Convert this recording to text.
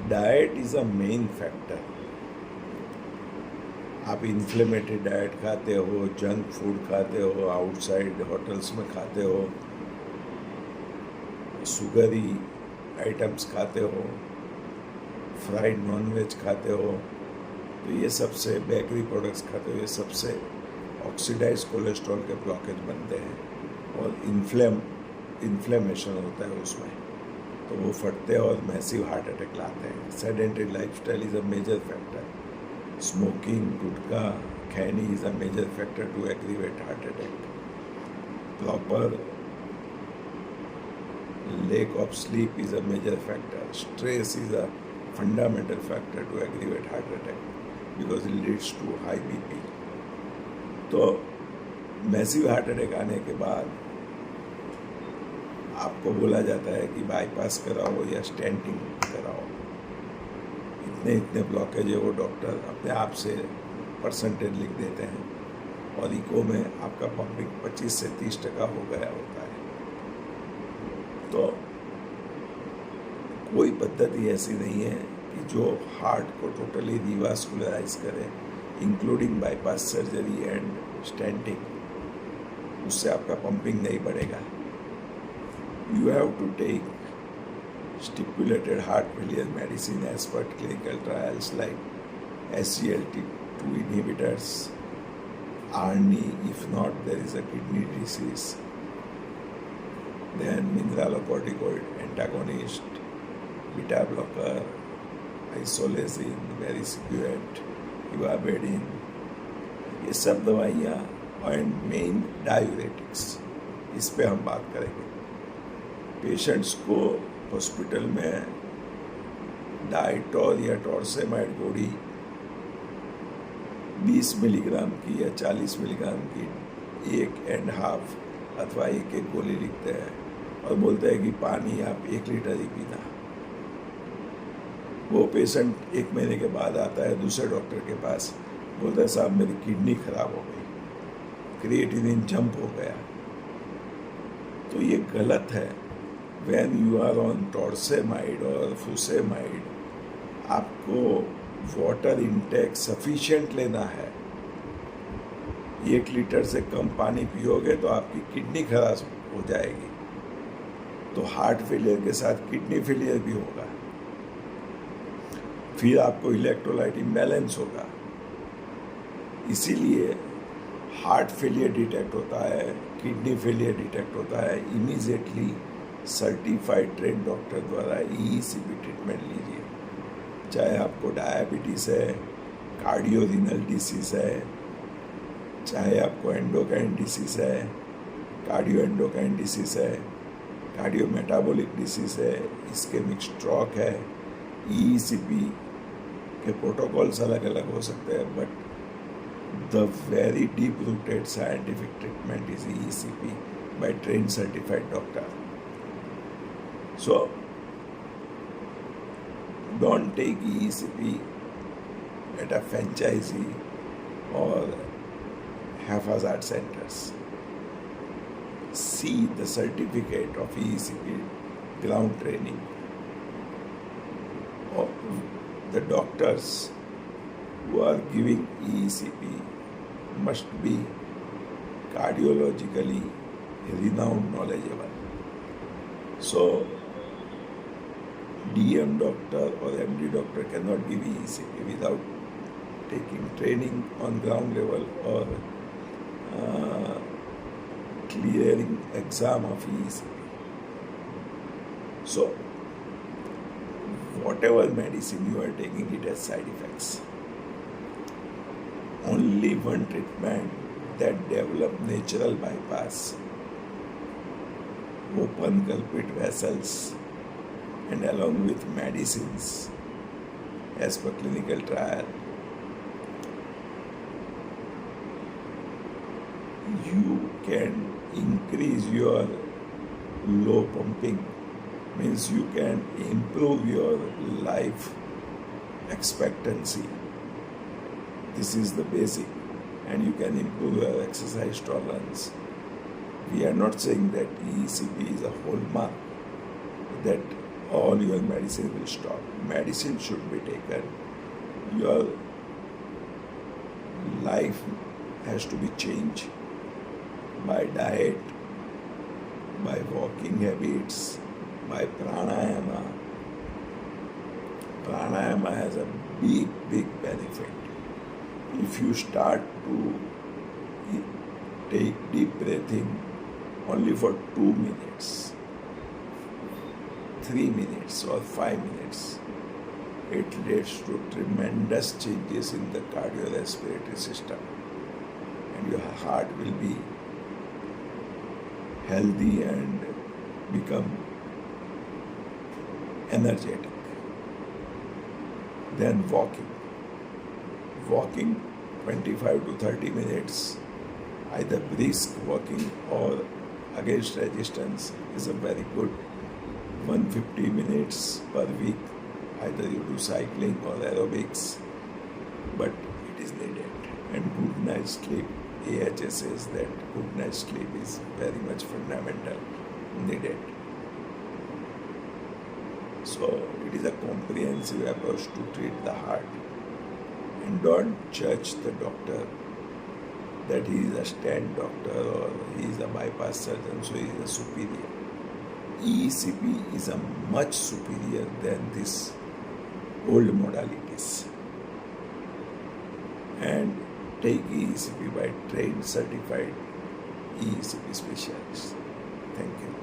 Diet is a main factor. आप inflammatory diet खाते हो, जंक फूड खाते हो, आउटसाइड होटल्स में खाते हो, शुगरी आइटम्स खाते हो, फ्राइड नॉनवेज खाते हो, तो ये सबसे बेकरी प्रोडक्ट्स खाते हो, ये सबसे ऑक्सीडाइज कोलेस्ट्रॉल के ब्लॉकेज बनते हैं और इन्फ्लेमेशन होता है उसमें, तो वो फटते हैं और मैसिव हार्ट अटैक लाते हैं। Sedentary lifestyle is a major factor. Smoking, gutkha, khaini is a major factor to aggravate heart attack. Proper lack of sleep is a major factor. Stress is a fundamental factor to aggravate heart attack because it leads to high BP. तो massive heart attack आने के बाद आपको बोला जाता है कि bypass कराओ या स्टेंटिंग कराओ। इतने इतने ब्लॉकेज है वो डॉक्टर अपने आप से परसेंटेज लिख देते हैं और इको में आपका पंपिंग 25 से 30% हो गया होता है। तो कोई पद्धति ऐसी नहीं है कि जो हार्ट को टोटली रिवास्कुलराइज करे, including bypass surgery and stenting. उससे आपका पंपिंग नहीं बढ़ेगा। You have to take stipulated heart failure medicine as per clinical trials like SGLT2 inhibitors, ARNI, if not there is a kidney disease, then mineralocorticoid antagonist, beta blocker, isoleucine, vericiguat, ivabradine, ये सब दवाइयाँ and main diuretics, इस पे हम बात करेंगे। Patients को hospital में डाइटोर या टॉर्सेमाइड गोली 20 मिलीग्राम की या 40 मिलीग्राम की 1.5 अथवा एक गोली लिखते हैं और बोलते हैं कि पानी आप 1 लीटर ही पीना। वो पेशेंट 1 महीने के बाद आता है दूसरे डॉक्टर के पास, बोलता है साहब मेरी किडनी खराब हो गई, क्रिएटिनिन जंप हो गया। तो ये गलत है। व्हेन यू आर ऑन टॉर्सेमाइड और फुसेमाइड, आपको वाटर इंटेक सफिशिएंट लेना है। 1 लीटर से कम पानी पियोगे तो आपकी किडनी खराब हो जाएगी, तो हार्ट फेलियर के साथ किडनी फेलियर भी होगा। फिर आपको इलेक्ट्रोलाइट इम्बैलेंस होगा। इसीलिए हार्ट फेलियर डिटेक्ट होता है, किडनी फेलियर डिटेक्ट होता है, इमीडिएटली सर्टिफाइड ट्रेन डॉक्टर द्वारा EECP ट्रीटमेंट लीजिए। चाहे आपको डायबिटीज़ है, कार्डियो रीनल डिसीज़ है, चाहे आपको एंडोक्राइन डिसीज़ है, कार्डियो एंडोक्राइन डिसीज़ है, कार्डियो मेटाबॉलिक डिसीज़ है, इस्केमिक स्ट्रोक है। EECP के प्रोटोकॉल्स अलग अलग हो सकते हैं, but the very deep-rooted scientific treatment is EECP by trained certified doctor. So, don't take EECP at a franchisee or haphazard centers. See the certificate of EECP ground training. Or the doctors who are giving EECP must be cardiologically renowned, knowledgeable. So, DM doctor or MD doctor cannot give EECP without taking training on ground level or clearing exam of EECP. So, whatever medicine you are taking, it has side effects. Only one treatment that develop natural bypass, open culprit vessels, and along with medicines as per clinical trial, you can increase your low pumping, means you can improve your life expectancy. This is the basic, and you can improve your exercise tolerance. We are not saying that EECP is a hallmark that all your medicine will stop. Medicine should be taken. Your life has to be changed by diet, by walking habits, by pranayama. Pranayama has a big benefit. If you start to take deep breathing only for 2 minutes, 3 minutes or 5 minutes, it leads to tremendous changes in the cardiorespiratory system, and your heart will be healthy and become energetic. Then walking 25 to 30 minutes, either brisk walking or against resistance, is a very good. 150 minutes per week, either you do cycling or aerobics, but it is needed. And good night sleep, AHA says that good night sleep is very much fundamental, needed. So it is a comprehensive approach to treat the heart. And don't judge the doctor that he is a stent doctor or he is a bypass surgeon, so he is a superior. EECP is a much superior than these old modalities. And take EECP by trained, certified EECP specialists. Thank you.